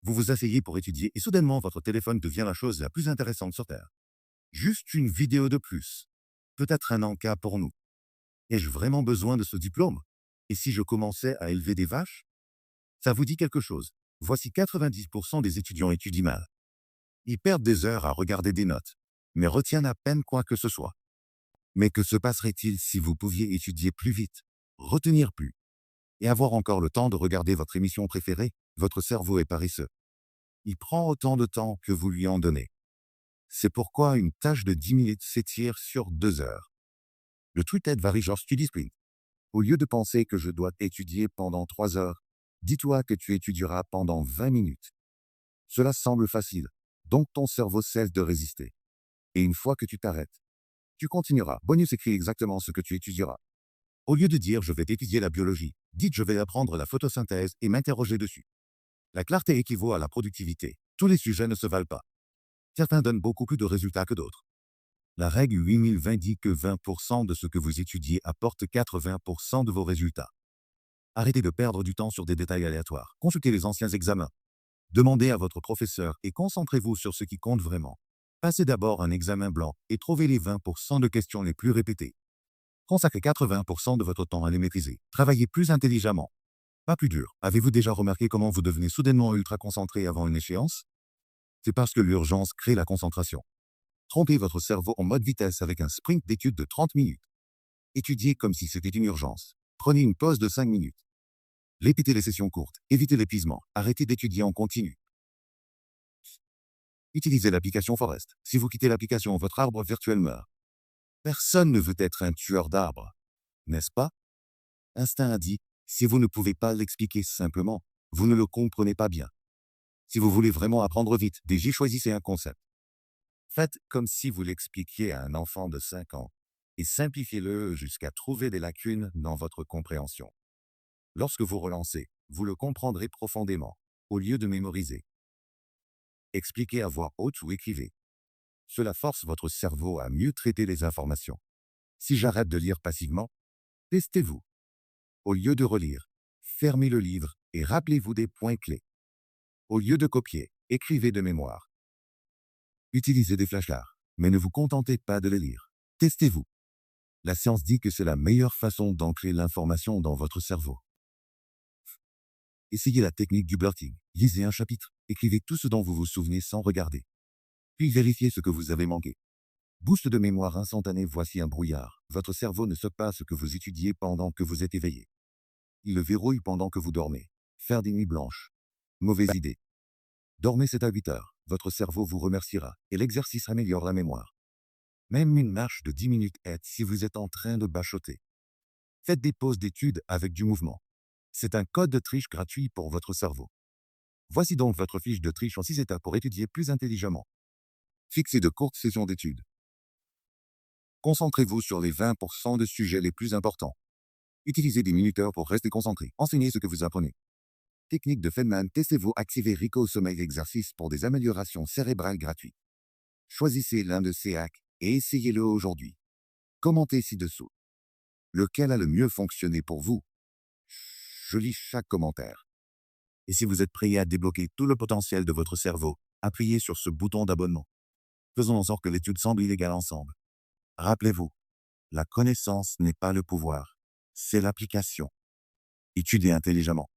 Vous vous asseyez pour étudier et soudainement votre téléphone devient la chose la plus intéressante sur Terre. Juste une vidéo de plus. Peut-être un encas pour nous. Ai-je vraiment besoin de ce diplôme? Et si je commençais à élever des vaches? Ça vous dit quelque chose? Voici 90% des étudiants étudient mal. Ils perdent des heures à regarder des notes, mais retiennent à peine quoi que ce soit. Mais que se passerait-il si vous pouviez étudier plus vite, retenir plus, et avoir encore le temps de regarder votre émission préférée? Votre cerveau est paresseux. Il prend autant de temps que vous lui en donnez. C'est pourquoi une tâche de 10 minutes s'étire sur 2 heures. Le tweet varie genre study sprint. Au lieu de penser que je dois étudier pendant 3 heures, dis-toi que tu étudieras pendant 20 minutes. Cela semble facile, donc ton cerveau cesse de résister. Et une fois que tu t'arrêtes, tu continueras. Bonus écrit exactement ce que tu étudieras. Au lieu de dire je vais étudier la biologie, dites je vais apprendre la photosynthèse et m'interroger dessus. La clarté équivaut à la productivité. Tous les sujets ne se valent pas. Certains donnent beaucoup plus de résultats que d'autres. La règle 8020 dit que 20% de ce que vous étudiez apporte 80% de vos résultats. Arrêtez de perdre du temps sur des détails aléatoires. Consultez les anciens examens. Demandez à votre professeur et concentrez-vous sur ce qui compte vraiment. Passez d'abord un examen blanc et trouvez les 20% de questions les plus répétées. Consacrez 80% de votre temps à les maîtriser. Travaillez plus intelligemment. Pas plus dur. Avez-vous déjà remarqué comment vous devenez soudainement ultra concentré avant une échéance? C'est parce que l'urgence crée la concentration. Trompez votre cerveau en mode vitesse avec un sprint d'études de 30 minutes. Étudiez comme si c'était une urgence. Prenez une pause de 5 minutes. Répétez les sessions courtes. Évitez l'épuisement. Arrêtez d'étudier en continu. Utilisez l'application Forest. Si vous quittez l'application, votre arbre virtuel meurt. Personne ne veut être un tueur d'arbres. N'est-ce pas? Instinct a dit, si vous ne pouvez pas l'expliquer simplement, vous ne le comprenez pas bien. Si vous voulez vraiment apprendre vite, déjà choisissez un concept. Faites comme si vous l'expliquiez à un enfant de 5 ans et simplifiez-le jusqu'à trouver des lacunes dans votre compréhension. Lorsque vous relancez, vous le comprendrez profondément, au lieu de mémoriser. Expliquez à voix haute ou écrivez. Cela force votre cerveau à mieux traiter les informations. Si j'arrête de lire passivement, testez-vous. Au lieu de relire, fermez le livre et rappelez-vous des points clés. Au lieu de copier, écrivez de mémoire. Utilisez des flashcards, mais ne vous contentez pas de les lire. Testez-vous. La science dit que c'est la meilleure façon d'ancrer l'information dans votre cerveau. Essayez la technique du blurting. Lisez un chapitre, écrivez tout ce dont vous vous souvenez sans regarder. Puis vérifiez ce que vous avez manqué. Boost de mémoire instantané, voici un brouillard. Votre cerveau ne saute pas ce que vous étudiez pendant que vous êtes éveillé. Il le verrouille pendant que vous dormez. Faire des nuits blanches. Mauvaise idée. Dormez 7 à 8 heures. Votre cerveau vous remerciera et l'exercice améliore la mémoire. Même une marche de 10 minutes aide si vous êtes en train de bachoter. Faites des pauses d'études avec du mouvement. C'est un code de triche gratuit pour votre cerveau. Voici donc votre fiche de triche en 6 étapes pour étudier plus intelligemment. Fixez de courtes sessions d'études. Concentrez-vous sur les 20% de sujets les plus importants. Utilisez des minuteurs pour rester concentré. Enseignez ce que vous apprenez. Technique de Feynman, testez-vous, activez Rico Sommeil exercice pour des améliorations cérébrales gratuites. Choisissez l'un de ces hacks et essayez-le aujourd'hui. Commentez ci-dessous. Lequel a le mieux fonctionné pour vous? Je lis chaque commentaire. Et si vous êtes prêt à débloquer tout le potentiel de votre cerveau, appuyez sur ce bouton d'abonnement. Faisons en sorte que l'étude semble illégale ensemble. Rappelez-vous, la connaissance n'est pas le pouvoir, c'est l'application. Étudiez intelligemment.